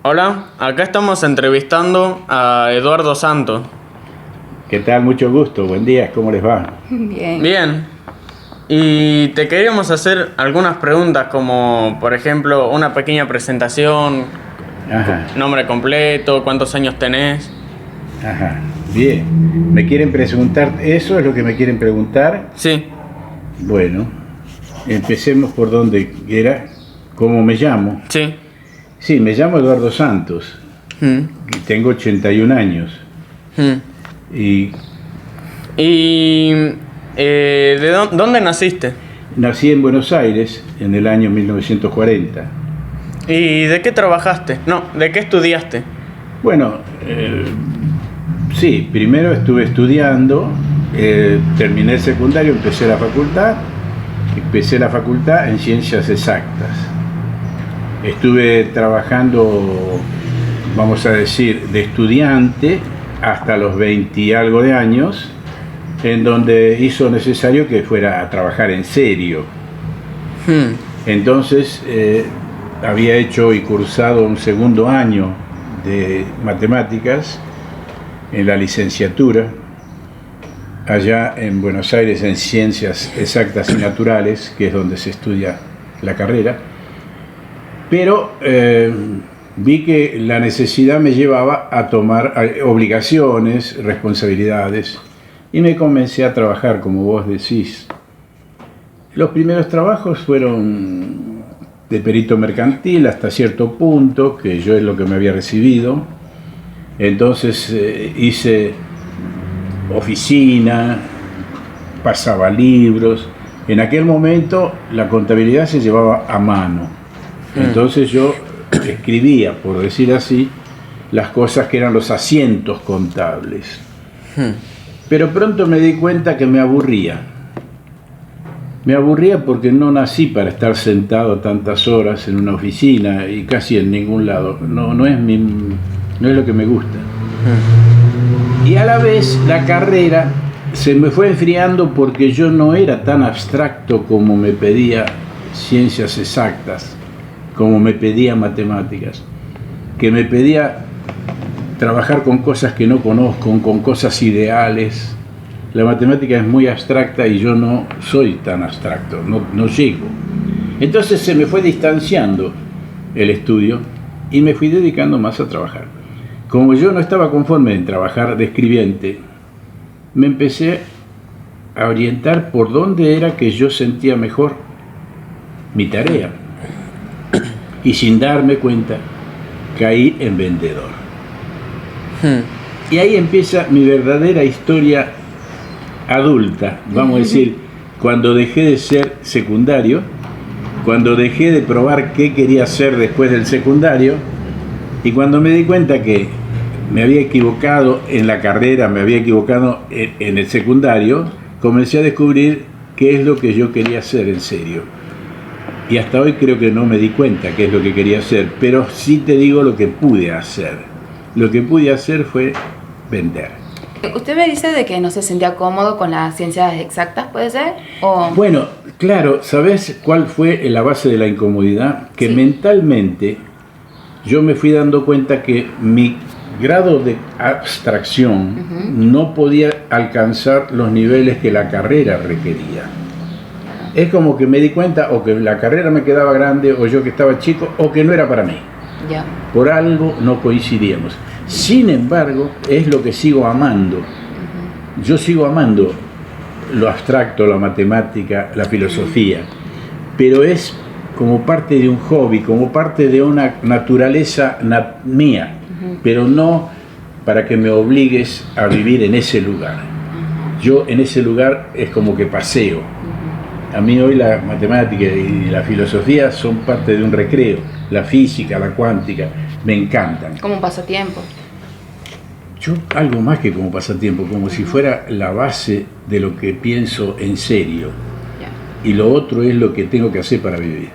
Hola, acá estamos entrevistando a Eduardo Santos. ¿Qué tal? Mucho gusto. Buen día. ¿Cómo les va? Bien. Bien. Y te queríamos hacer algunas preguntas como, por ejemplo, una pequeña presentación, Ajá, nombre completo, cuántos años tenés. ajá. Bien. ¿Me quieren preguntar? ¿Eso es lo que me quieren preguntar? Sí, Bueno, empecemos por donde era. ¿Cómo me llamo? sí. Sí, me llamo Eduardo Santos. Mm, Y tengo 81 años. mm. Y ¿Y dónde naciste? nací en Buenos Aires en el año 1940. ¿Y de qué trabajaste? No, ¿de qué estudiaste? Bueno, sí, primero estuve estudiando, terminé el secundario, empecé la facultad en ciencias exactas. Estuve trabajando, vamos a decir, de estudiante hasta los 20 y algo de años, en donde hizo necesario que fuera a trabajar en serio. Entonces, había hecho y cursado un segundo año de matemáticas en la licenciatura, allá en Buenos Aires, en Ciencias Exactas y Naturales, que es donde se estudia la carrera. Pero vi que la necesidad me llevaba a tomar obligaciones, responsabilidades, y me comencé a trabajar, como vos decís. Los primeros trabajos fueron de perito mercantil hasta cierto punto, que yo es lo que me había recibido. Entonces hice oficina, pasaba libros. En aquel momento la contabilidad se llevaba a mano. Entonces yo escribía, por decir así, las cosas que eran los asientos contables. Pero pronto me di cuenta que me aburría. Me aburría porque no nací para estar sentado tantas horas en una oficina y casi en ningún lado. No es lo que me gusta. Y a la vez la carrera se me fue enfriando porque yo no era tan abstracto como me pedía ciencias exactas, como me pedía matemáticas, que me pedía trabajar con cosas que no conozco, con cosas ideales. La matemática es muy abstracta y yo no soy tan abstracto, no llego. Entonces se me fue distanciando el estudio y me fui dedicando más a trabajar. Como yo no estaba conforme en trabajar de escribiente, me empecé a orientar por dónde era que yo sentía mejor mi tarea. Y sin darme cuenta, caí en vendedor. Y ahí empieza mi verdadera historia adulta, vamos a decir, cuando dejé de ser secundario, cuando dejé de probar qué quería hacer después del secundario, y cuando me di cuenta que me había equivocado en la carrera, me había equivocado en el secundario, comencé a descubrir qué es lo que yo quería hacer en serio. Y hasta hoy creo que no me di cuenta qué es lo que quería hacer, pero sí te digo lo que pude hacer. Lo que pude hacer fue vender. Usted me dice de que no se sentía cómodo con las ciencias exactas, ¿puede ser? ¿O? Bueno, claro, ¿sabes cuál fue la base de la incomodidad? Que Sí. mentalmente yo me fui dando cuenta que mi grado de abstracción no podía alcanzar los niveles que la carrera requería. Es como que me di cuenta o que la carrera me quedaba grande, o yo que estaba chico, o que no era para mí. Ya. Por algo no coincidíamos. Sin embargo, es lo que sigo amando. Yo sigo amando lo abstracto, la matemática, la filosofía, pero es como parte de un hobby, como parte de una naturaleza mía, pero no para que me obligues a vivir en ese lugar. Yo en ese lugar es como que paseo. A mí hoy la matemática y la filosofía son parte de un recreo. La física, la cuántica, me encantan. Como un pasatiempo. Yo algo más que como pasatiempo, como si fuera la base de lo que pienso en serio. Ya. Y lo otro es lo que tengo que hacer para vivir.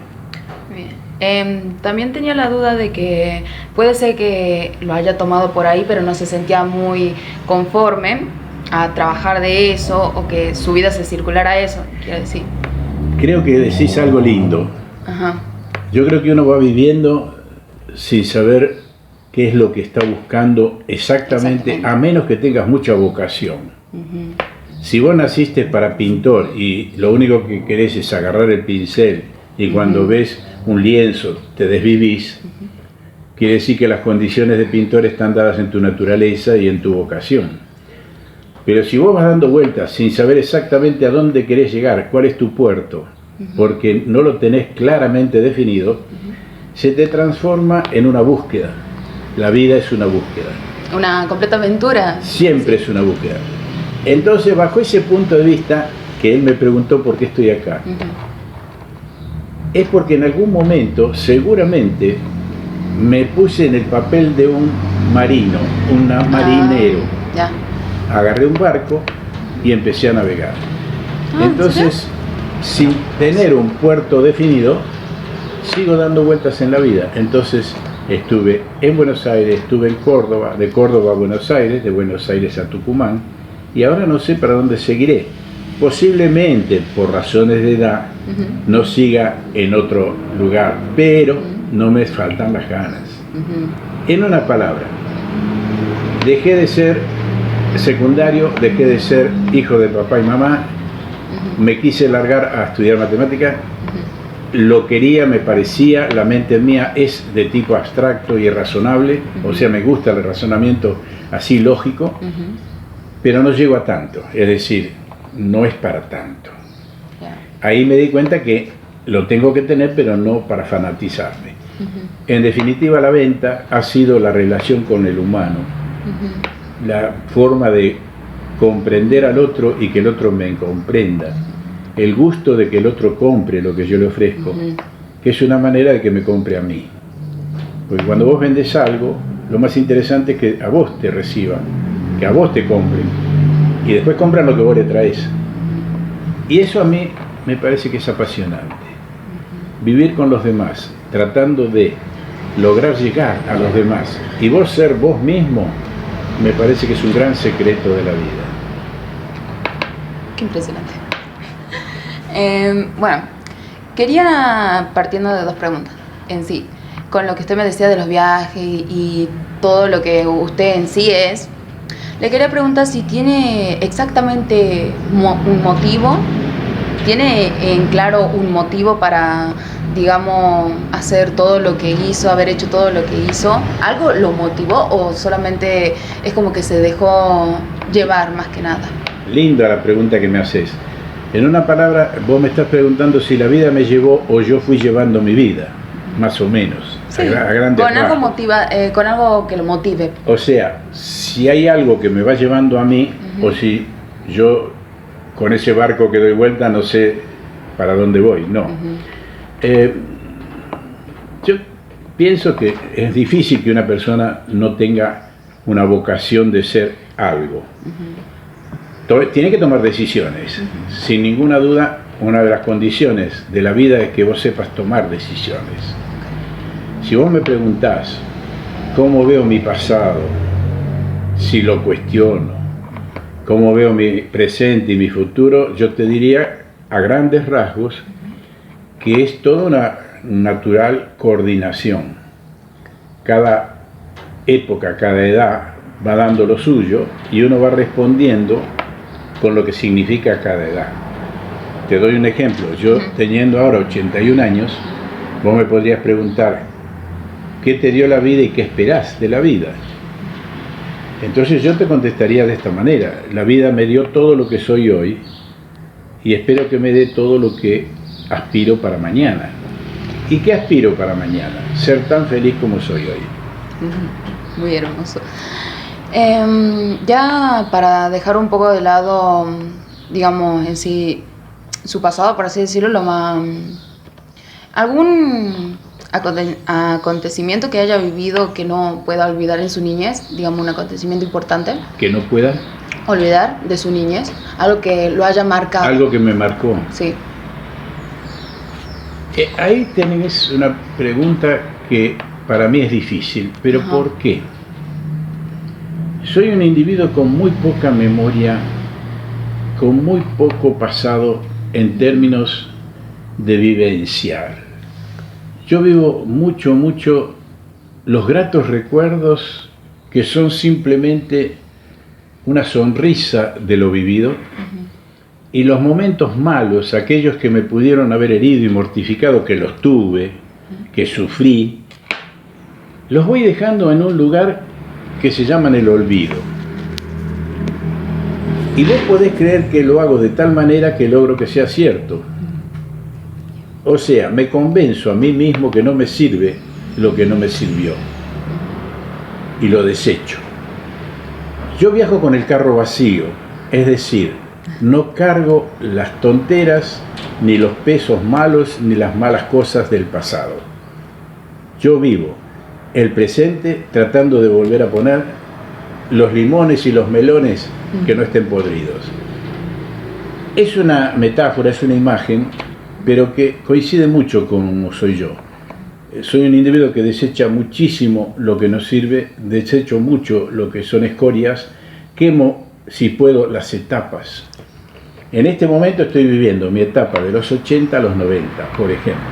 Bien. También tenía la duda de que puede ser que lo haya tomado por ahí, pero no se sentía muy conforme a trabajar de eso, o que su vida se circulara a eso, quiero decir. Creo que decís algo lindo. Ajá. Yo creo que uno va viviendo sin saber qué es lo que está buscando exactamente, a menos que tengas mucha vocación. Si vos naciste para pintor y lo único que querés es agarrar el pincel y cuando ves un lienzo te desvivís, quiere decir que las condiciones de pintor están dadas en tu naturaleza y en tu vocación. Pero si vos vas dando vueltas sin saber exactamente a dónde querés llegar, cuál es tu puerto, porque no lo tenés claramente definido, se te transforma en una búsqueda. La vida es una búsqueda. Una completa aventura. Siempre es una búsqueda. Entonces, bajo ese punto de vista, que él me preguntó por qué estoy acá, es porque en algún momento, seguramente, me puse en el papel de un marino, un marinero. Ya. Agarré un barco y empecé a navegar. Entonces, sin tener un puerto definido, sigo dando vueltas en la vida. Entonces, estuve en Buenos Aires, estuve en Córdoba, de Córdoba a Buenos Aires, de Buenos Aires a Tucumán, y ahora no sé para dónde seguiré. Posiblemente, por razones de edad, no siga en otro lugar, pero no me faltan las ganas. En una palabra, dejé de ser secundario, dejé de ser hijo de papá y mamá, me quise largar a estudiar matemáticas, lo quería, me parecía, la mente mía es de tipo abstracto y irrazonable, o sea, me gusta el razonamiento así lógico, pero no llego a tanto, es decir, no es para tanto. Ahí me di cuenta que lo tengo que tener, pero no para fanatizarme. En definitiva, la venta ha sido la relación con el humano, la forma de comprender al otro y que el otro me comprenda, el gusto de que el otro compre lo que yo le ofrezco, que es una manera de que me compre a mí. Porque cuando vos vendés algo, lo más interesante es que a vos te reciban, que a vos te compren, y después compran lo que vos le traes. Y eso a mí me parece que es apasionante. Vivir con los demás, tratando de lograr llegar a los demás, y vos ser vos mismo, me parece que es un gran secreto de la vida. Qué impresionante. Bueno, quería, partiendo de dos preguntas en sí, con lo que usted me decía de los viajes y todo lo que usted en sí es, le quería preguntar si tiene exactamente un motivo, tiene en claro un motivo para, digamos, hacer todo lo que hizo, haber hecho todo lo que hizo. ¿Algo lo motivó o solamente es como que se dejó llevar más que nada? Linda la pregunta que me haces. En una palabra, vos me estás preguntando si la vida me llevó o yo fui llevando mi vida, más o menos, sí, a grandes con algo rasgos. con algo que lo motive. O sea, si hay algo que me va llevando a mí, o si yo con ese barco que doy vuelta no sé para dónde voy, no. Yo pienso que es difícil que una persona no tenga una vocación de ser algo. Tiene que tomar decisiones. Sin ninguna duda, una de las condiciones de la vida es que vos sepas tomar decisiones. Si vos me preguntás cómo veo mi pasado, si lo cuestiono, cómo veo mi presente y mi futuro, yo te diría a grandes rasgos que es toda una natural coordinación. Cada época, cada edad va dando lo suyo y uno va respondiendo con lo que significa cada edad. Te doy un ejemplo. Yo, teniendo ahora 81 años, vos me podrías preguntar ¿qué te dio la vida y qué esperás de la vida? Entonces yo te contestaría de esta manera: la vida me dio todo lo que soy hoy y espero que me dé todo lo que aspiro para mañana. ¿Y qué aspiro para mañana? Ser tan feliz como soy hoy. Muy hermoso. Ya para dejar un poco de lado, digamos, en sí, su pasado, por así decirlo, ¿algún acontecimiento que haya vivido que no pueda olvidar en su niñez? Digamos, un acontecimiento importante. ¿Que no pueda? Olvidar de su niñez, algo que lo haya marcado. Algo que me marcó. Sí. Ahí tenés una pregunta que para mí es difícil, pero ¿por qué? Soy un individuo con muy poca memoria, con muy poco pasado en términos de vivenciar. Yo vivo mucho los gratos recuerdos que son simplemente una sonrisa de lo vivido, y los momentos malos, aquellos que me pudieron haber herido y mortificado, que los tuve, que sufrí, los voy dejando en un lugar que se llama el olvido. Y vos podés creer que lo hago de tal manera que logro que sea cierto. O sea, me convenzo a mí mismo que no me sirve lo que no me sirvió. Y lo desecho. Yo viajo con el carro vacío, es decir, no cargo las tonteras, ni los pesos malos, ni las malas cosas del pasado. Yo vivo el presente tratando de volver a poner los limones y los melones que no estén podridos. Es una metáfora, es una imagen, pero que coincide mucho con cómo soy yo. Soy un individuo que desecha muchísimo lo que no sirve, desecho mucho lo que son escorias, quemo, si puedo, las etapas. En este momento estoy viviendo mi etapa de los 80 a los 90, por ejemplo.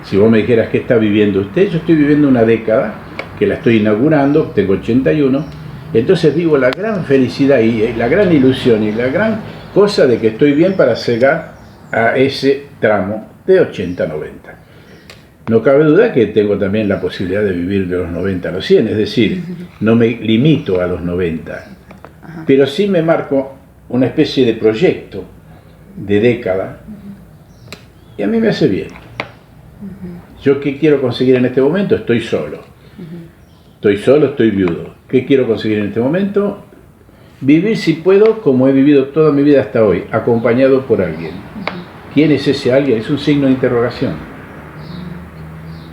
Si vos me dijeras qué está viviendo usted, yo estoy viviendo una década, que la estoy inaugurando, tengo 81, entonces vivo la gran felicidad y la gran ilusión y la gran cosa de que estoy bien para llegar a ese tramo de 80 a 90. No cabe duda que tengo también la posibilidad de vivir de los 90 a los 100, es decir, no me limito a los 90, pero sí me marco una especie de proyecto de década y a mí me hace bien. ¿Yo qué quiero conseguir en este momento? Estoy solo. Estoy solo, estoy viudo. ¿Qué quiero conseguir en este momento? Vivir, si puedo, como he vivido toda mi vida hasta hoy, acompañado por alguien. ¿Quién es ese alguien? Es un signo de interrogación.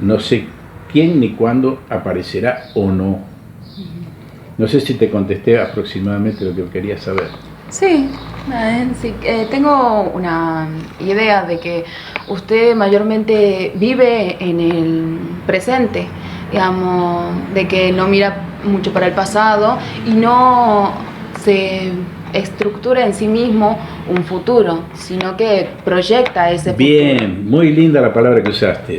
No sé quién ni cuándo aparecerá o no. No sé si te contesté aproximadamente lo que quería saber. Sí, sí, tengo una idea de que usted mayormente vive en el presente, digamos, de que no mira mucho para el pasado y no se estructura en sí mismo un futuro, sino que proyecta ese futuro. Bien, muy linda la palabra que usaste.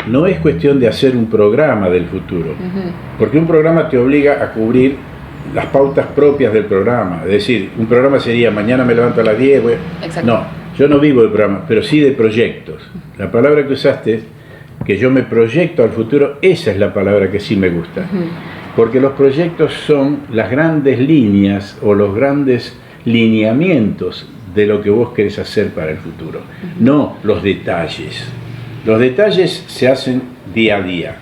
No es cuestión de hacer un programa del futuro, porque un programa te obliga a cubrir las pautas propias del programa. Es decir, un programa sería mañana me levanto a las 10. No, yo no vivo de programas, pero sí de proyectos. La palabra que usaste, que yo me proyecto al futuro, esa es la palabra que sí me gusta. Porque los proyectos son las grandes líneas o los grandes lineamientos de lo que vos querés hacer para el futuro, no los detalles. Los detalles se hacen día a día,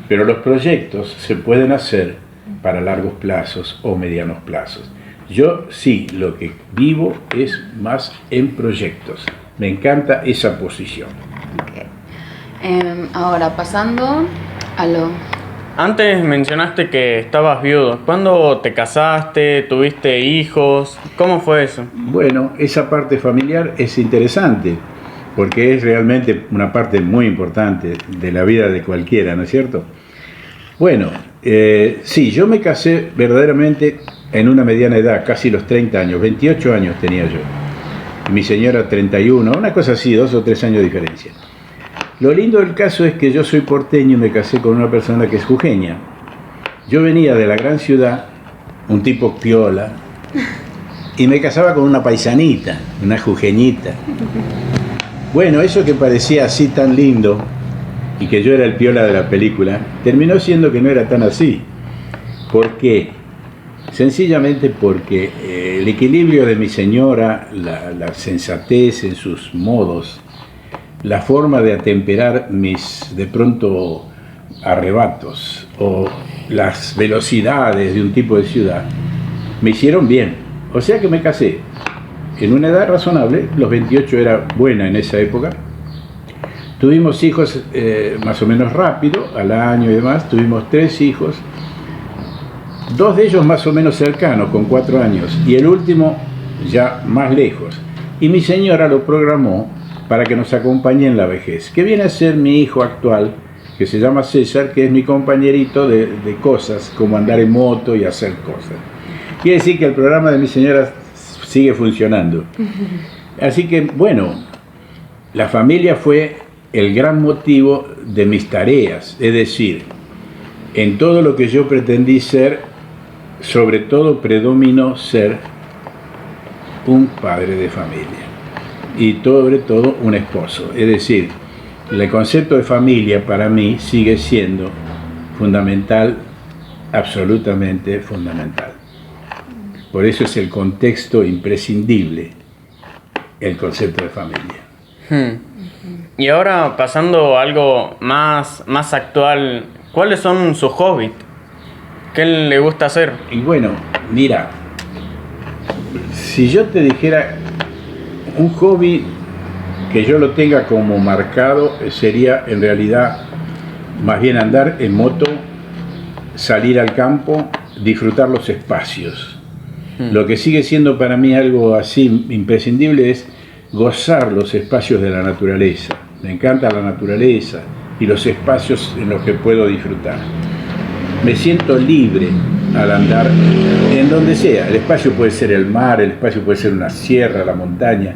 pero los proyectos se pueden hacer para largos plazos o medianos plazos. Yo sí, lo que vivo es más en proyectos. Me encanta esa posición. Ahora, pasando a lo... Antes mencionaste que estabas viudo. ¿Cuándo te casaste? ¿Tuviste hijos? ¿Cómo fue eso? Bueno, esa parte familiar es interesante, porque es realmente una parte muy importante de la vida de cualquiera, ¿no es cierto? Bueno, sí, yo me casé verdaderamente en una mediana edad, casi los 30 años, 28 años tenía yo. Y mi señora 31, una cosa así, 2 o 3 años de diferencia. Lo lindo del caso es que yo soy porteño y me casé con una persona que es jujeña. Yo venía de la gran ciudad, un tipo piola, y me casaba con una paisanita, una jujeñita. Bueno, eso que parecía así tan lindo, y que yo era el piola de la película, terminó siendo que no era tan así. ¿Por qué? Sencillamente porque el equilibrio de mi señora, la sensatez en sus modos, la forma de atemperar mis, de pronto, arrebatos o las velocidades de un tipo de ciudad, me hicieron bien. O sea que me casé en una edad razonable, los 28 era buena en esa época. Tuvimos hijos más o menos rápido, al año y demás, tuvimos 3 hijos, 2 de ellos más o menos cercanos, con 4 años, y el último ya más lejos. Y mi señora lo programó para que nos acompañe en la vejez, que viene a ser mi hijo actual, que se llama César, que es mi compañerito de cosas, como andar en moto y hacer cosas. Quiere decir que el programa de mi señora sigue funcionando. Así que, bueno, la familia fue el gran motivo de mis tareas, es decir, En todo lo que yo pretendí ser, sobre todo predominó ser un padre de familia y sobre todo un esposo. Es decir, el concepto de familia para mí sigue siendo fundamental, absolutamente fundamental. Por eso es el contexto imprescindible, el concepto de familia. Y ahora pasando a algo más actual, ¿cuáles son sus hobbies? ¿Qué le gusta hacer? Y bueno, mira, si yo te dijera un hobby que yo lo tenga como marcado, sería en realidad más bien andar en moto, salir al campo, disfrutar los espacios. Lo que sigue siendo para mí algo así imprescindible es gozar los espacios de la naturaleza. Me encanta la naturaleza y los espacios en los que puedo disfrutar. Me siento libre al andar en donde sea. El espacio puede ser el mar, el espacio puede ser una sierra, la montaña,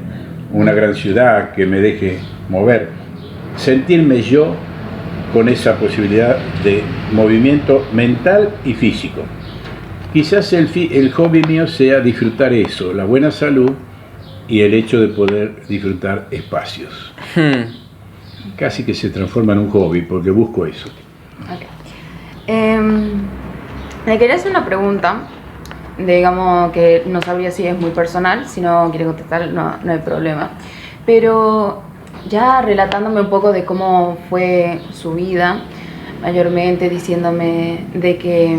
una gran ciudad que me deje mover. Sentirme yo con esa posibilidad de movimiento mental y físico. Quizás el hobby mío sea disfrutar eso, la buena salud y el hecho de poder disfrutar espacios. Casi que se transforma en un hobby porque busco eso. Okay. Le quería hacer una pregunta, digamos que no sabría si es muy personal, si no quiere contestar no hay problema. Pero ya relatándome un poco de cómo fue su vida, mayormente diciéndome de que,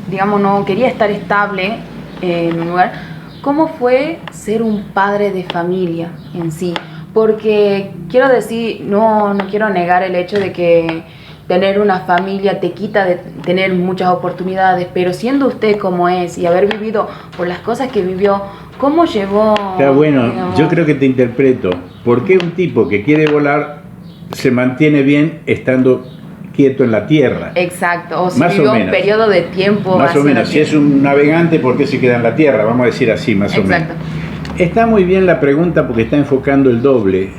digamos, no quería estar estable en un lugar. ¿Cómo fue ser un padre de familia en sí? Porque quiero decir, no quiero negar el hecho de que tener una familia te quita de tener muchas oportunidades, pero siendo usted como es y haber vivido por las cosas que vivió, ¿cómo llevó? Está bueno, digamos, yo creo que te interpreto. ¿Por qué un tipo que quiere volar se mantiene bien estando quieto en la tierra? Exacto, o si más vivió o menos, un periodo de tiempo. Más o menos, si es un navegante, ¿por qué se queda en la tierra? Vamos a decir así, más o menos. Exacto. Está muy bien la pregunta porque está enfocando el doble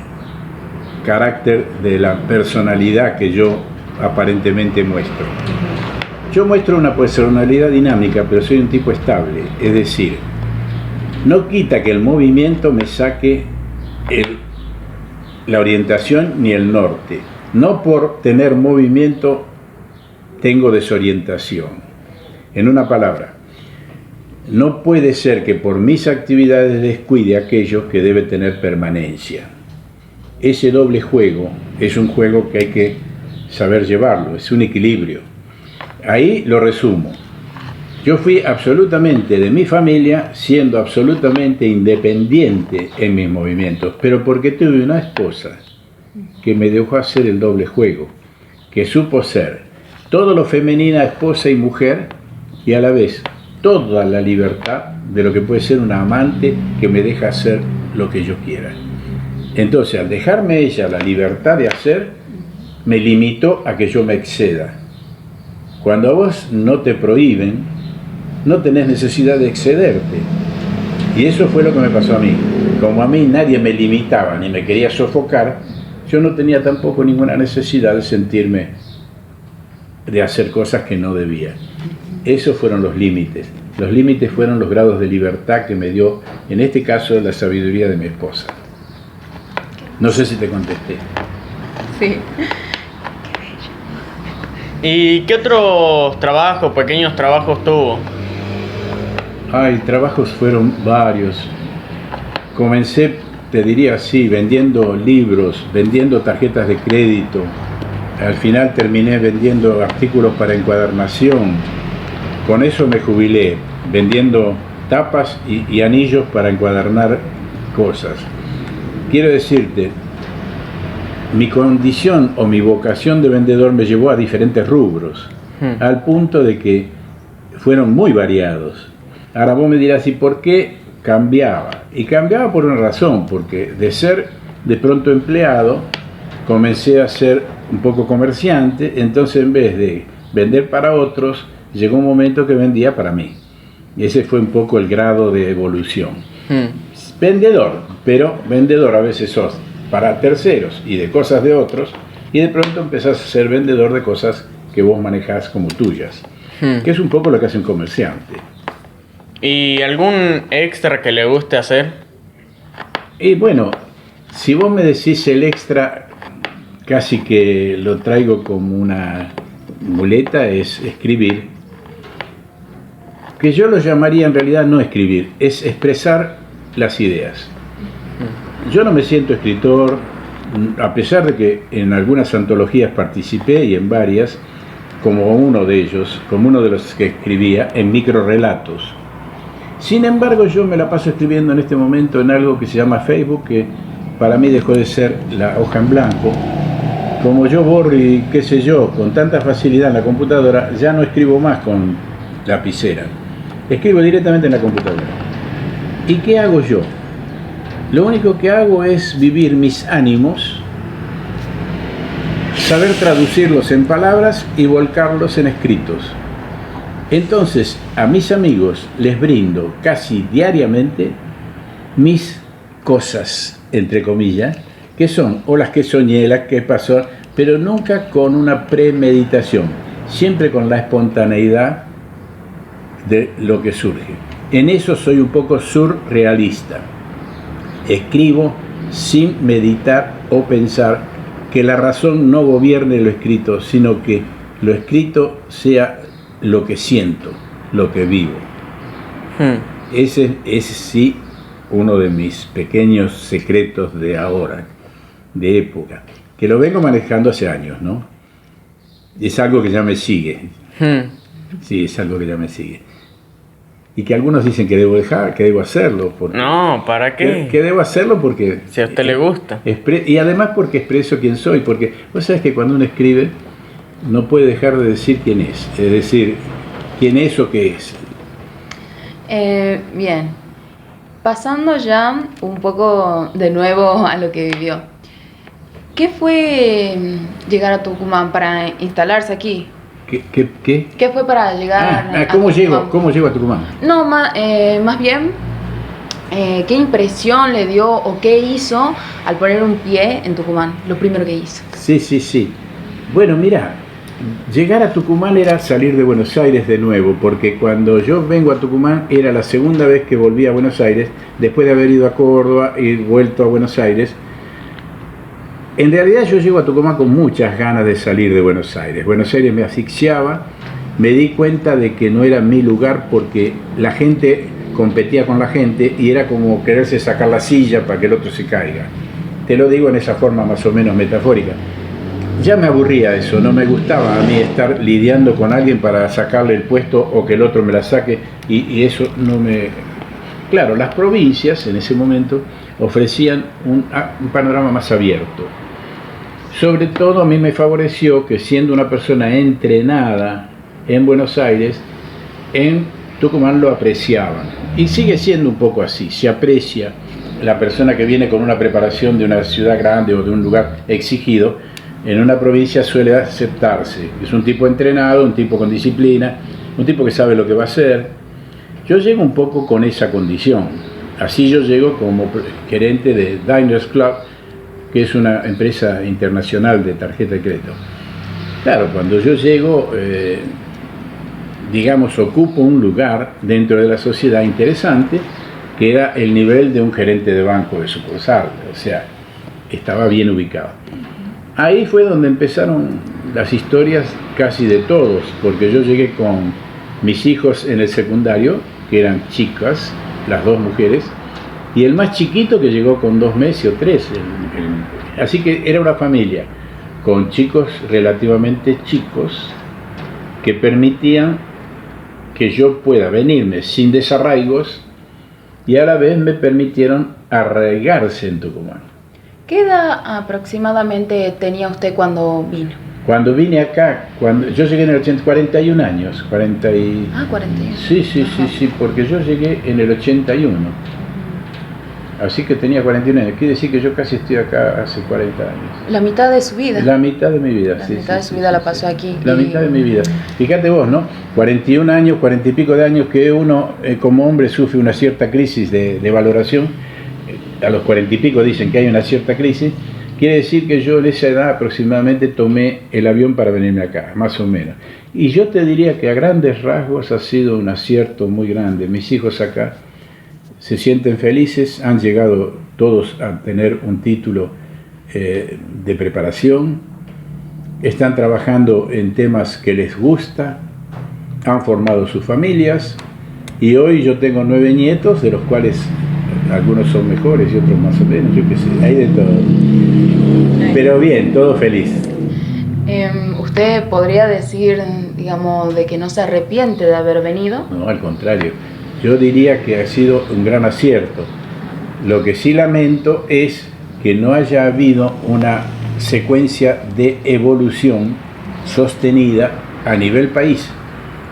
carácter de la personalidad que yo aparentemente muestro. Yo muestro una personalidad dinámica, pero soy un tipo estable, es decir, no quita que el movimiento me saque la orientación ni el norte. No por tener movimiento tengo desorientación. En una palabra, no puede ser que por mis actividades descuide aquello que debe tener permanencia. Ese doble juego es un juego que hay que saber llevarlo, es un equilibrio. Ahí lo resumo. Yo fui absolutamente de mi familia, siendo absolutamente independiente en mis movimientos, pero porque tuve una esposa que me dejó hacer el doble juego, que supo ser todo lo femenina, esposa y mujer, y a la vez toda la libertad de lo que puede ser una amante que me deja hacer lo que yo quiera. Entonces, al dejarme ella la libertad de hacer, me limitó a que yo me exceda. Cuando a vos no te prohíben, no tenés necesidad de excederte. Y eso fue lo que me pasó a mí. Como a mí nadie me limitaba ni me quería sofocar, yo no tenía tampoco ninguna necesidad de sentirme, de hacer cosas que no debía. Esos fueron los límites. Los límites fueron los grados de libertad que me dio, en este caso, la sabiduría de mi esposa. No sé si te contesté. Sí. ¿Y qué otros trabajos, pequeños trabajos tuvo? Ay, trabajos fueron varios. Comencé, te diría así, vendiendo libros, vendiendo tarjetas de crédito. Al final terminé vendiendo artículos para encuadernación. Con eso me jubilé, vendiendo tapas y anillos para encuadernar cosas. Quiero decirte, mi condición o mi vocación de vendedor me llevó a diferentes rubros, al punto de que fueron muy variados. Ahora vos me dirás, ¿y por qué cambiaba? Y cambiaba por una razón, porque de ser de pronto empleado, comencé a ser un poco comerciante, entonces en vez de vender para otros, llegó un momento que vendía para mí. Y ese fue un poco el grado de evolución. Vendedor, pero vendedor a veces sos para terceros y de cosas de otros, y de pronto empezás a ser vendedor de cosas que vos manejás como tuyas, que es un poco lo que hace un comerciante. ¿Y algún extra que le guste hacer? Y bueno, si vos me decís el extra, casi que lo traigo como una muleta, es escribir, que yo lo llamaría en realidad no escribir, es expresar las ideas. Yo no me siento escritor, a pesar de que en algunas antologías participé y en varias, como uno de ellos, como uno de los que escribía, en microrelatos. Sin embargo, yo me la paso escribiendo en este momento en algo que se llama Facebook, que para mí dejó de ser la hoja en blanco. Como yo borro y qué sé yo, con tanta facilidad en la computadora, ya no escribo más con lapicera. Escribo directamente en la computadora. ¿Y qué hago yo? Lo único que hago es vivir mis ánimos, saber traducirlos en palabras y volcarlos en escritos. Entonces, a mis amigos les brindo casi diariamente mis cosas, entre comillas, que son o las que soñé, las que pasó, pero nunca con una premeditación, siempre con la espontaneidad de lo que surge. En eso soy un poco surrealista. Escribo sin meditar o pensar, que la razón no gobierne lo escrito, sino que lo escrito sea lo que siento, lo que vivo. Ese es sí uno de mis pequeños secretos de ahora, de época, que lo vengo manejando hace años, ¿no? Es algo que ya me sigue. Sí, es algo que ya me sigue. Y que algunos dicen que debo dejar, que debo hacerlo. Porque, No, ¿para qué? que debo hacerlo porque... Si a usted le gusta. Y además porque expreso quién soy, porque vos sabés que cuando uno escribe no puede dejar de decir quién es decir, quién es o qué es. Bien, pasando ya un poco de nuevo a lo que vivió. ¿Qué fue llegar a Tucumán para instalarse aquí? ¿Qué? ¿Qué fue para llegar a ¿Cómo Tucumán? ¿Cómo llego a Tucumán? No, más bien, ¿qué impresión le dio o qué hizo al poner un pie en Tucumán? Lo primero que hizo. Sí. Bueno, mira, llegar a Tucumán era salir de Buenos Aires de nuevo, porque cuando yo vengo a Tucumán era la segunda vez que volví a Buenos Aires, después de haber ido a Córdoba y vuelto a Buenos Aires. En realidad yo llego a Tucumán con muchas ganas de salir de Buenos Aires. Buenos Aires me asfixiaba, me di cuenta de que no era mi lugar porque la gente competía con la gente y era como quererse sacar la silla para que el otro se caiga. Te lo digo en esa forma más o menos metafórica. Ya me aburría eso, no me gustaba a mí estar lidiando con alguien para sacarle el puesto o que el otro me la saque y eso no me... Claro, las provincias en ese momento ofrecían un panorama más abierto. Sobre todo a mí me favoreció que siendo una persona entrenada en Buenos Aires, en Tucumán lo apreciaban. Y sigue siendo un poco así, se aprecia la persona que viene con una preparación de una ciudad grande o de un lugar exigido, en una provincia suele aceptarse. Es un tipo entrenado, un tipo con disciplina, un tipo que sabe lo que va a hacer. Yo llego un poco con esa condición. Así yo llego como gerente de Diners Club, que es una empresa internacional de tarjeta de crédito. Claro, cuando yo llego, digamos, ocupo un lugar dentro de la sociedad interesante, que era el nivel de un gerente de banco de sucursal, o sea, estaba bien ubicado. Ahí fue donde empezaron las historias casi de todos, porque yo llegué con mis hijos en el secundario, que eran chicas, las dos mujeres, y el más chiquito que llegó con 2 meses o 3. Así que era una familia con chicos relativamente chicos que permitían que yo pueda venirme sin desarraigos y a la vez me permitieron arraigarse en Tucumán. ¿Qué edad aproximadamente tenía usted cuando vino? Cuando vine acá, cuando yo llegué en el 80, 41 años, 41. Ah, 41. Sí, porque yo llegué en el 81. Así que tenía 41 años. Quiere decir que yo casi estoy acá hace 40 años. La mitad de su vida. La mitad de mi vida, La sí. mitad de su vida la pasó aquí. La mitad de mi vida. Fíjate vos, ¿no? 41 años, 40 y pico de años que uno como hombre sufre una cierta crisis de valoración. A los 40 y pico dicen que hay una cierta crisis. Quiere decir que yo en esa edad aproximadamente tomé el avión para venirme acá, más o menos. Y yo te diría que a grandes rasgos ha sido un acierto muy grande. Mis hijos acá se sienten felices, han llegado todos a tener un título de preparación, están trabajando en temas que les gusta, han formado sus familias y hoy yo tengo 9 nietos, de los cuales algunos son mejores y otros más o menos, yo qué sé, hay de todo. Pero bien, todo feliz. ¿Usted podría decir, digamos, de que no se arrepiente de haber venido? No, al contrario, yo diría que ha sido un gran acierto. Lo que sí lamento es que no haya habido una secuencia de evolución sostenida a nivel país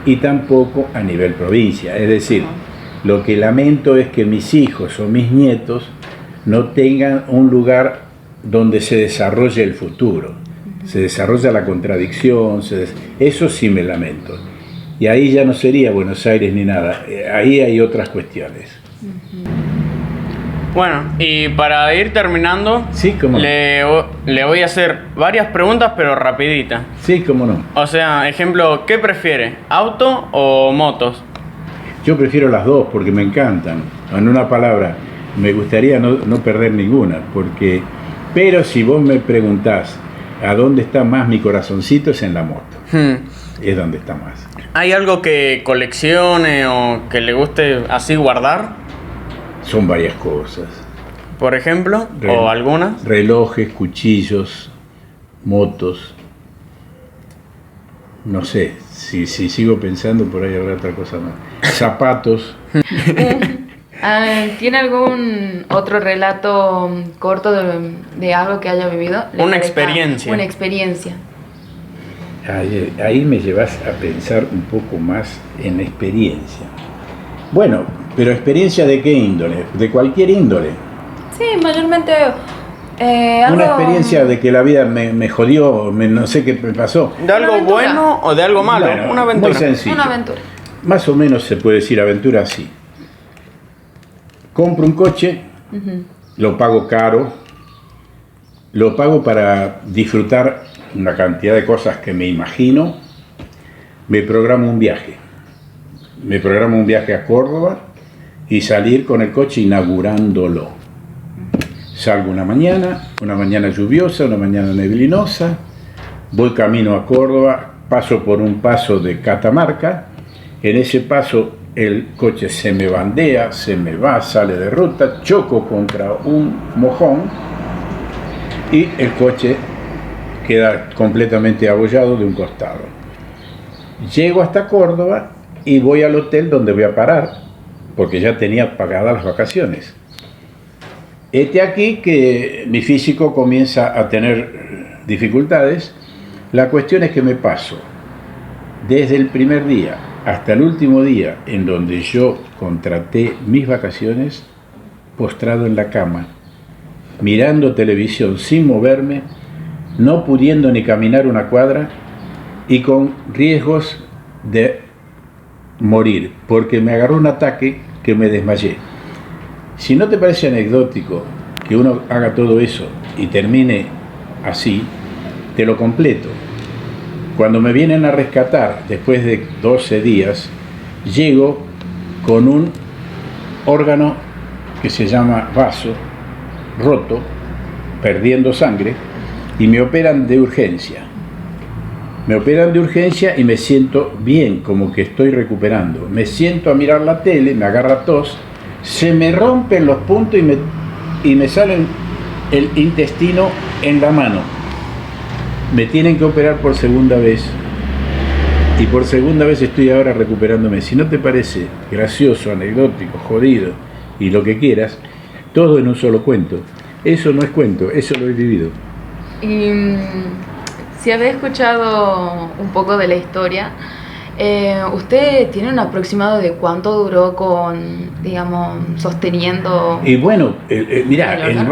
y tampoco a nivel provincia. Es decir, lo que lamento es que mis hijos o mis nietos no tengan un lugar donde se desarrolle el futuro, se desarrolla la contradicción, eso sí me lamento. Y ahí ya no sería Buenos Aires ni nada, ahí hay otras cuestiones. Bueno, y para ir terminando, Sí, cómo no. le voy a hacer varias preguntas, pero rapiditas. Sí, cómo no. O sea, ejemplo, ¿qué prefiere? ¿Auto o motos? Yo prefiero las dos porque me encantan. En una palabra, me gustaría no perder ninguna, pero si vos me preguntás a dónde está más mi corazoncito, es en la moto. Es donde está más. ¿Hay algo que coleccione o que le guste así guardar? Son varias cosas. Por ejemplo, o algunas. Relojes, cuchillos, motos. No sé, si sigo pensando por ahí habrá otra cosa más. Zapatos. ¿Tiene algún otro relato corto de algo que haya vivido? Una experiencia. Una experiencia. Ahí me llevas a pensar un poco más en experiencia. Bueno, pero experiencia de qué índole, de cualquier índole. Sí, mayormente Una experiencia de que la vida me jodió, no sé qué me pasó. ¿De algo aventura. bueno o de algo malo? Bueno, Una aventura. Muy sencillo. Una aventura. Más o menos se puede decir aventura así. Compro un coche, lo pago caro, lo pago para disfrutar una cantidad de cosas que me imagino, me programo un viaje. Me programo un viaje a Córdoba y salir con el coche inaugurándolo. Salgo una mañana lluviosa, una mañana neblinosa, voy camino a Córdoba, paso por un paso de Catamarca, en ese paso el coche se me bandea, se me va, sale de ruta, choco contra un mojón y el coche queda completamente abollado de un costado. Llego hasta Córdoba y voy al hotel donde voy a parar, porque ya tenía pagadas las vacaciones. Este aquí que mi físico comienza a tener dificultades. La cuestión es que me paso desde el primer día hasta el último día en donde yo contraté mis vacaciones, postrado en la cama, mirando televisión sin moverme, no pudiendo ni caminar una cuadra y con riesgos de morir, porque me agarró un ataque que me desmayé. Si no te parece anecdótico que uno haga todo eso y termine así, te lo completo. Cuando me vienen a rescatar después de 12 días, llego con un órgano que se llama vaso roto, perdiendo sangre, y me operan de urgencia. Me operan de urgencia y me siento bien, como que estoy recuperando. Me siento a mirar la tele, me agarra tos, se me rompen los puntos y me salen el intestino en la mano. Me tienen que operar por segunda vez y por segunda vez estoy ahora recuperándome. Si no te parece gracioso, anecdótico, jodido y lo que quieras, todo en un solo cuento. Eso no es cuento, eso lo he vivido. Y si había escuchado un poco de la historia, ¿usted tiene un aproximado de cuánto duró digamos, sosteniendo? Y bueno, mirá, el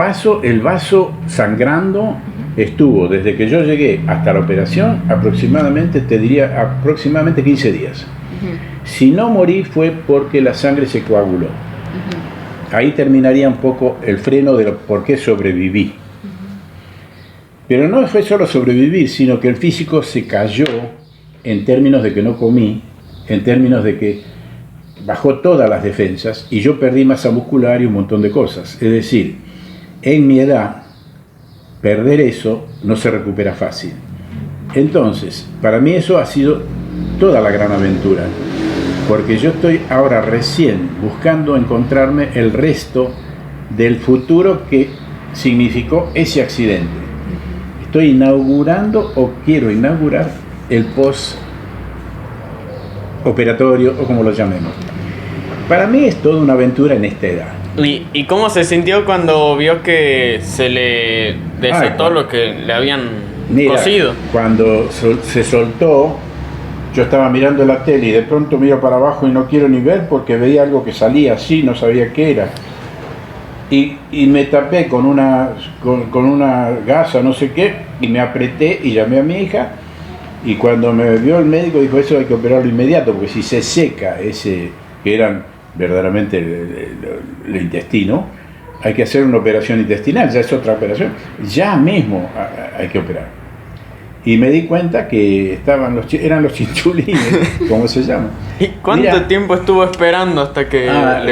vaso sangrando estuvo desde que yo llegué hasta la operación aproximadamente, te diría, aproximadamente 15 días. Si no morí fue porque la sangre se coaguló. Ahí terminaría un poco el freno de por qué sobreviví. Pero no fue solo sobrevivir, sino que el físico se cayó en términos de que no comí, en términos de que bajó todas las defensas y yo perdí masa muscular y un montón de cosas. Es decir, en mi edad, perder eso no se recupera fácil. Entonces, para mí eso ha sido toda la gran aventura, porque yo estoy ahora recién buscando encontrarme el resto del futuro que significó ese accidente. Estoy inaugurando o quiero inaugurar el post-operatorio o como lo llamemos. Para mí es toda una aventura en esta edad. ¿Y cómo se sintió cuando vio que se le desató lo que le habían cosido? Cuando se soltó, yo estaba mirando la tele y de pronto miro para abajo y no quiero ni ver porque veía algo que salía así, no sabía qué era. Y me tapé con una gasa, no sé qué, y me apreté y llamé a mi hija. Y cuando me vio el médico dijo, eso hay que operarlo inmediato, porque si se seca ese, que eran verdaderamente el intestino, hay que hacer una operación intestinal, ya es otra operación, ya mismo hay que operar. Y me di cuenta que eran los chinchulines, ¿cómo se llama? ¿Y cuánto tiempo estuvo esperando hasta que...?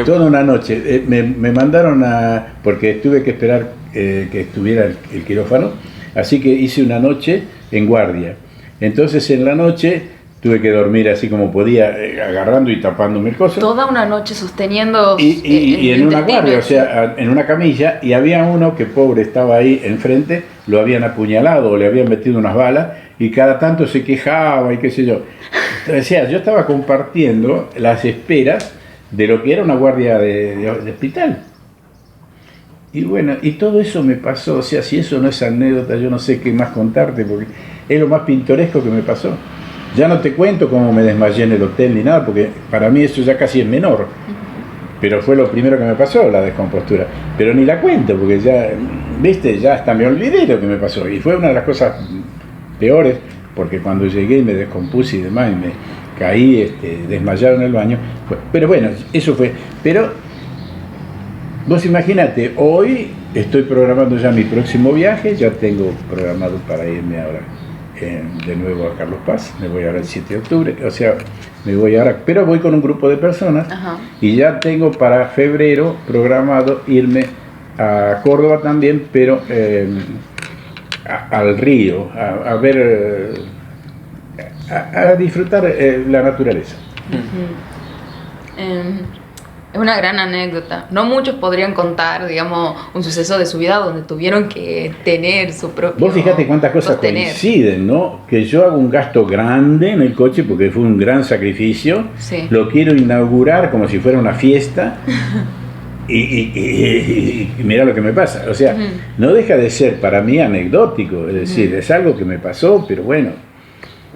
Toda una noche. Me mandaron porque tuve que esperar que estuviera el quirófano, así que hice una noche en guardia. Entonces en la noche tuve que dormir así como podía, agarrando y tapándome el coso. Toda una noche sosteniendo y en una guardia, o sea, en una camilla, y había uno que pobre estaba ahí enfrente, lo habían apuñalado o le habían metido unas balas, y cada tanto se quejaba y qué sé yo. O sea, yo estaba compartiendo las esperas de lo que era una guardia de hospital. Y bueno, y todo eso me pasó, o sea, si eso no es anécdota, yo no sé qué más contarte, porque es lo más pintoresco que me pasó. Ya no te cuento cómo me desmayé en el hotel ni nada, porque para mí eso ya casi es menor. Pero fue lo primero que me pasó, la descompostura. Pero ni la cuento, porque ya, viste, ya hasta me olvidé lo que me pasó. Y fue una de las cosas peores, porque cuando llegué y me descompuse y demás, y me caí desmayado en el baño. Pero bueno, eso fue. Pero vos imagínate, hoy estoy programando ya mi próximo viaje, ya tengo programado para irme ahora de nuevo a Carlos Paz, me voy ahora el 7 de octubre, o sea, me voy ahora, pero voy con un grupo de personas. Ajá. Y ya tengo para febrero programado irme a Córdoba también, pero al río, a ver, a disfrutar la naturaleza. Es una gran anécdota. No muchos podrían contar, digamos, un suceso de su vida donde tuvieron que tener su propio... Vos fíjate cuántas cosas coinciden, ¿no? Que yo hago un gasto grande en el coche porque fue un gran sacrificio. Sí. Lo quiero inaugurar como si fuera una fiesta. Y mira lo que me pasa. O sea, no deja de ser para mí anecdótico. Es decir, es algo que me pasó, pero bueno.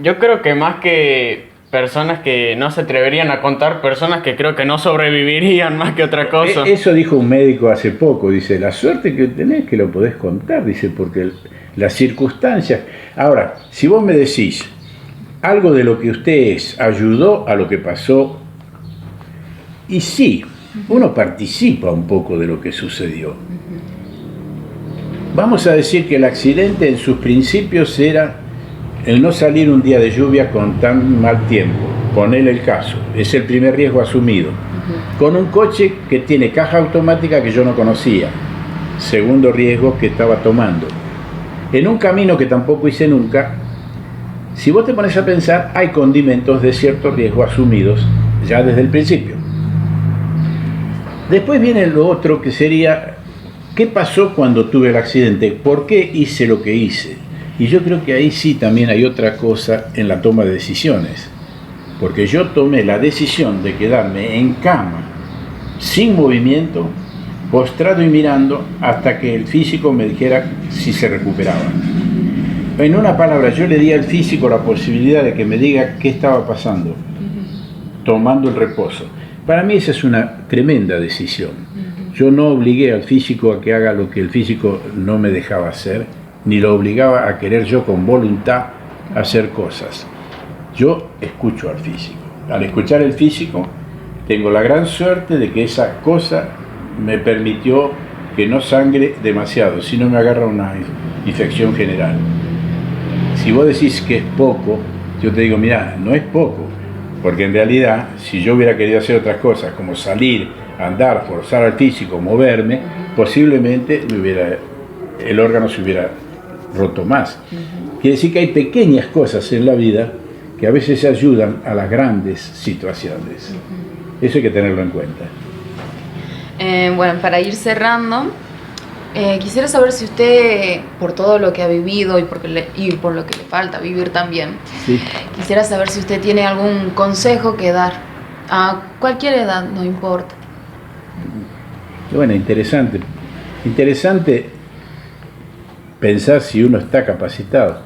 Yo creo que más que personas que no se atreverían a contar, personas que creo que no sobrevivirían más que otra cosa. Eso dijo un médico hace poco, dice, la suerte que tenés que lo podés contar, dice, porque las circunstancias... Ahora, si vos me decís, algo de lo que usted es ayudó a lo que pasó, y sí, uno participa un poco de lo que sucedió. Vamos a decir que el accidente en sus principios era el no salir un día de lluvia con tan mal tiempo, ponele el caso, es el primer riesgo asumido. Con un coche que tiene caja automática que yo no conocía, segundo riesgo que estaba tomando. En un camino que tampoco hice nunca, si vos te pones a pensar, hay condimentos de cierto riesgo asumidos ya desde el principio. Después viene lo otro que sería, ¿qué pasó cuando tuve el accidente? ¿Por qué hice lo que hice? Y yo creo que ahí sí también hay otra cosa en la toma de decisiones, porque yo tomé la decisión de quedarme en cama, sin movimiento, postrado y mirando hasta que el físico me dijera si se recuperaba. En una palabra, yo le di al físico la posibilidad de que me diga qué estaba pasando, tomando el reposo. Para mí esa es una tremenda decisión. Yo no obligué al físico a que haga lo que el físico no me dejaba hacer, ni lo obligaba a querer yo con voluntad hacer cosas. Yo escucho al físico. Al escuchar el físico, tengo la gran suerte de que esa cosa me permitió que no sangre demasiado, si no me agarra infección general. Si vos decís que es poco, yo te digo, mirá, no es poco, porque en realidad, si yo hubiera querido hacer otras cosas, como salir, andar, forzar al físico, moverme, posiblemente el órgano se hubiera roto más. Quiere decir que hay pequeñas cosas en la vida que a veces ayudan a las grandes situaciones. Eso hay que tenerlo en cuenta. Bueno, para ir cerrando, quisiera saber si usted, por todo lo que ha vivido y por lo que le falta vivir también, Sí. quisiera saber si usted tiene algún consejo que dar a cualquier edad, no importa. Bueno, interesante. Interesante pensar si uno está capacitado.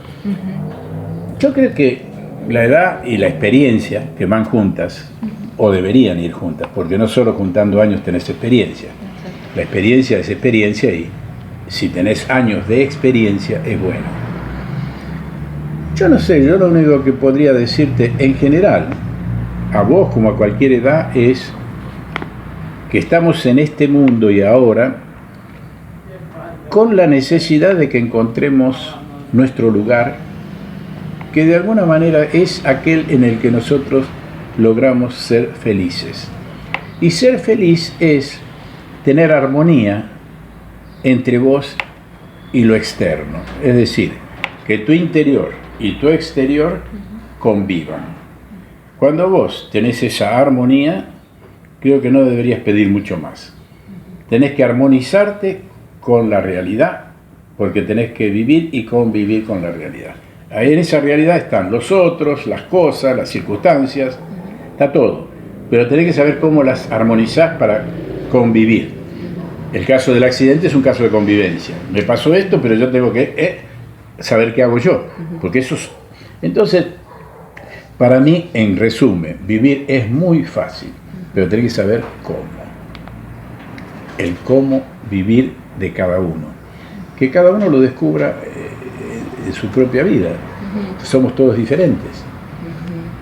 Yo creo que la edad y la experiencia que van juntas, o deberían ir juntas, porque no solo juntando años tenés experiencia. La experiencia es experiencia y si tenés años de experiencia es bueno. Yo no sé, yo lo único que podría decirte en general, a vos como a cualquier edad, es que estamos en este mundo y ahora con la necesidad de que encontremos nuestro lugar, que de alguna manera es aquel en el que nosotros logramos ser felices. Y ser feliz es tener armonía entre vos y lo externo, es decir, que tu interior y tu exterior convivan. Cuando vos tenés esa armonía, creo que no deberías pedir mucho más. Tenés que armonizarte con la realidad, porque tenés que vivir y convivir con la realidad. Ahí en esa realidad están los otros, las cosas, las circunstancias, está todo. Pero tenés que saber cómo las armonizás para convivir. El caso del accidente es un caso de convivencia. Me pasó esto, pero yo tengo que saber qué hago yo, porque eso es... Entonces, para mí, en resumen, vivir es muy fácil, pero tenés que saber cómo. El cómo vivir de cada uno. Que cada uno lo descubra en su propia vida. Somos todos diferentes.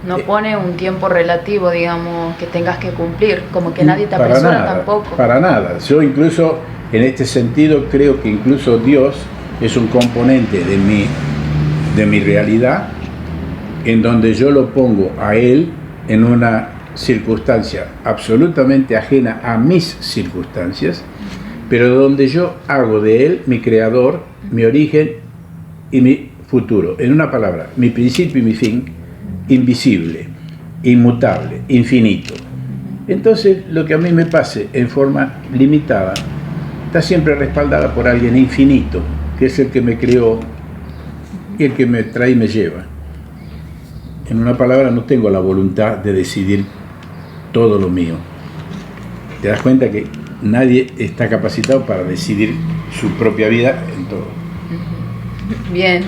No pone un tiempo relativo, digamos, que tengas que cumplir, como que nadie te apresura tampoco. Para nada. Yo incluso, en este sentido, creo que incluso Dios es un componente de mi realidad, en donde yo lo pongo a Él en una circunstancia absolutamente ajena a mis circunstancias, pero donde yo hago de Él mi creador, mi origen y mi futuro. En una palabra, mi principio y mi fin, invisible, inmutable, infinito. Entonces, lo que a mí me pase en forma limitada, está siempre respaldada por alguien infinito, que es el que me creó y el que me trae y me lleva. En una palabra, no tengo la voluntad de decidir todo lo mío. Te das cuenta que nadie está capacitado para decidir su propia vida en todo. Bien.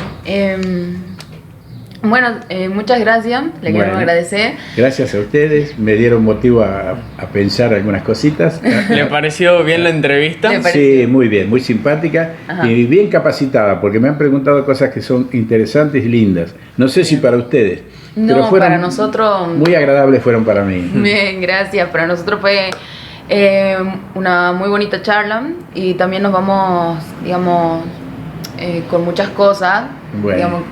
Bueno, muchas gracias, le queremos agradecer. Gracias a ustedes, me dieron motivo a pensar algunas cositas. ¿Le pareció bien la entrevista? Sí, muy bien, muy simpática. Ajá. Y bien capacitada, porque me han preguntado cosas que son interesantes y lindas. No sé si para ustedes, no, pero para nosotros... Muy agradables fueron para mí. Bien, gracias. Para nosotros fue una muy bonita charla y también nos vamos, digamos, con muchas cosas, bueno, digamos,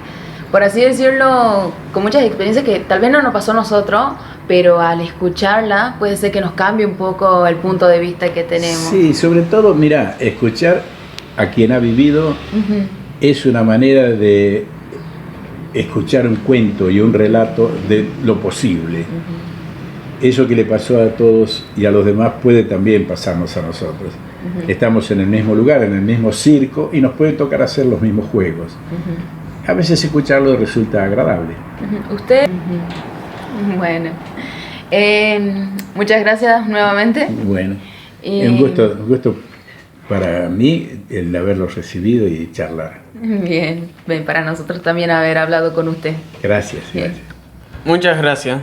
por así decirlo, con muchas experiencias que tal vez no nos pasó a nosotros, pero al escucharla puede ser que nos cambie un poco el punto de vista que tenemos. Sí, sobre todo, mira, escuchar a quien ha vivido es una manera de escuchar un cuento y un relato de lo posible. Eso que le pasó a todos y a los demás puede también pasarnos a nosotros. Estamos en el mismo lugar, en el mismo circo, y nos puede tocar hacer los mismos juegos. A veces escucharlo resulta agradable. ¿Usted? Bueno. Muchas gracias nuevamente. Bueno, un gusto para mí el haberlo recibido y charlar. Bien, para nosotros también haber hablado con usted. Gracias. Gracias. Muchas gracias.